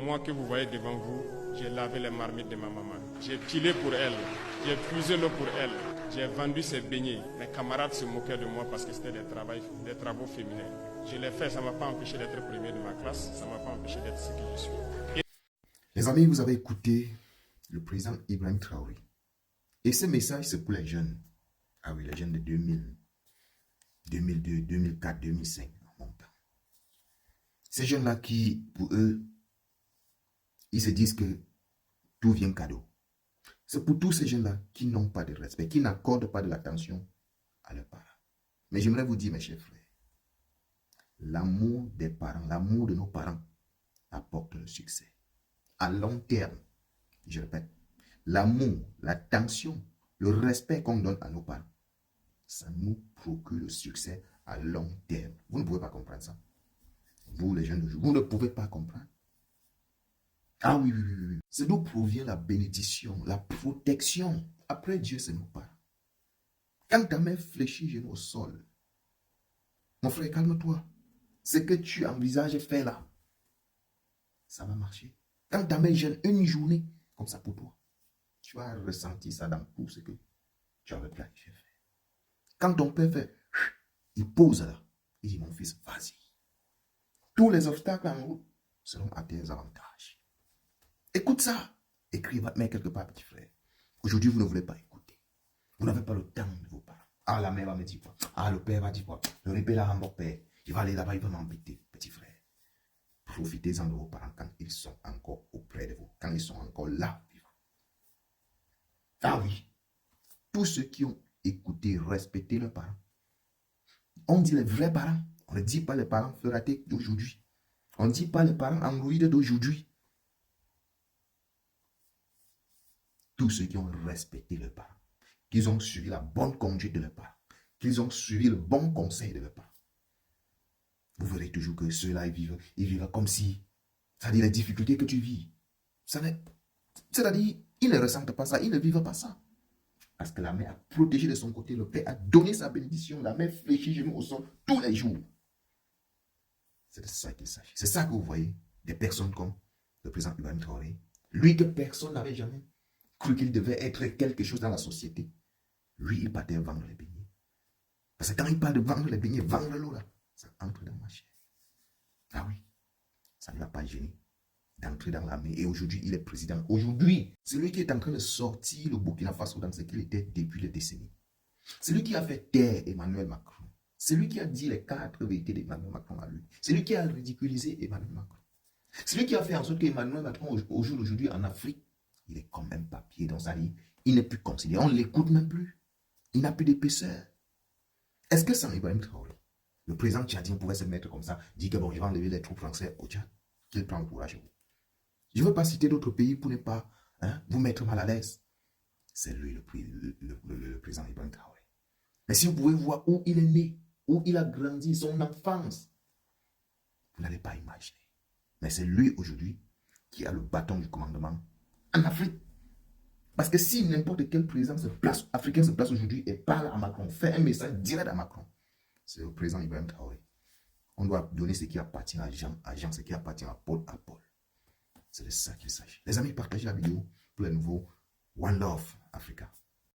moi que vous voyez devant vous, j'ai lavé les marmites de ma maman. J'ai pilé pour elle, j'ai puisé l'eau pour elle, j'ai vendu ses beignets. Mes camarades se moquaient de moi parce que c'était des travaux féminins. Je l'ai fait, ça ne m'a pas empêché d'être premier de ma classe, ça ne m'a pas empêché d'être ce que je suis. Les amis, vous avez écouté le président Ibrahim Traoré. Et ce message, c'est pour les jeunes. Ah oui, les jeunes de 2000, 2002, 2004, 2005, en montant. Ces jeunes-là qui, pour eux, ils se disent que tout vient cadeau. C'est pour tous ces jeunes-là qui n'ont pas de respect, qui n'accordent pas de l'attention à leurs parents. Mais j'aimerais vous dire, mes chers frères, l'amour des parents, l'amour de nos parents apporte le succès. À long terme, je répète, l'amour, l'attention, le respect qu'on donne à nos parents, ça nous procure le succès à long terme. Vous ne pouvez pas comprendre ça. Vous, les jeunes d'aujourd'hui, vous ne pouvez pas comprendre. Ah oui, oui, oui, oui. C'est d'où provient la bénédiction, la protection. Après Dieu, c'est nos parents. Quand ta main fléchit genou au sol, mon frère, calme-toi. Ce que tu envisages faire là, ça va marcher. Quand ta main gêne une journée, comme ça pour toi, tu vas ressentir ça dans tout ce que tu avais planifié faire. Quand ton père fait, il pose là, il dit, mon fils, vas-y. Tous les obstacles en route seront à tes avantages. Écoute ça. Écris, mets quelque part, petit frère. Aujourd'hui, vous ne voulez pas écouter. Vous n'avez pas le temps de vos parents. Ah, la mère va me dire quoi? Ah, le père va dire quoi? Le répète là, mon père. Il va aller là-bas, il va m'embêter, petit frère. Profitez-en de vos parents quand ils sont encore auprès de vous, quand ils sont encore là, vivants. Ah oui. Tous ceux qui ont écouté, respecté leurs parents. On dit les vrais parents. On ne dit pas les parents ratés d'aujourd'hui. On ne dit pas les parents androïdes d'aujourd'hui. Tous ceux qui ont respecté leurs parents, qu'ils ont suivi la bonne conduite de leurs parents, qu'ils ont suivi le bon conseil de leurs parents. Vous verrez toujours que ceux-là, ils vivent comme si, c'est-à-dire les difficultés que tu vis. C'est-à-dire, ils ne ressentent pas ça, ils ne vivent pas ça. Parce que la mère a protégé de son côté, le père a donné sa bénédiction, la mère fléchit genoux au sol tous les jours. C'est de ça qu'il s'agit. C'est ça que vous voyez, des personnes comme le président Ibrahim Traoré. Lui que personne n'avait jamais cru qu'il devait être quelque chose dans la société. Lui, il partait vendre les beignets. Parce que quand il parle de vendre les beignets, vendre l'eau là, ça entre dans ma chair. Ah oui, ça ne l'a pas gêné d'entrer dans l'armée. Et aujourd'hui, il est président. Aujourd'hui, c'est lui qui est en train de sortir le Burkina Faso dans ce qu'il était depuis les décennies. C'est lui qui a fait taire Emmanuel Macron. C'est lui qui a dit les 4 vérités d'Emmanuel Macron à lui. C'est lui qui a ridiculisé Emmanuel Macron. C'est lui qui a fait en sorte qu'Emmanuel Macron, au jour d'aujourd'hui, en Afrique, il est quand même papier dans sa vie. Il n'est plus considéré. On ne l'écoute même plus. Il n'a plus d'épaisseur. Est-ce que sans Ibrahim Traoré, le président tchadien pouvait se mettre comme ça, dire que bon, il va enlever les troupes françaises au Tchad, qu'il prend le courage? Je ne veux pas citer d'autres pays pour ne pas vous mettre mal à l'aise. C'est lui le président Ibrahim Traoré. Mais si vous pouvez voir où il est né, où il a grandi, son enfance, vous n'allez pas imaginer. Mais c'est lui aujourd'hui qui a le bâton du commandement en Afrique. Parce que si n'importe quel président africain se place aujourd'hui et parle à Macron, fait un message direct à Macron, c'est le président Ibrahim Traoré. On doit donner ce qui appartient à Jean, ce qui appartient à Paul, à Paul. C'est de ça qu'il s'agit. Les amis, partagez la vidéo pour les nouveaux One Love Africa.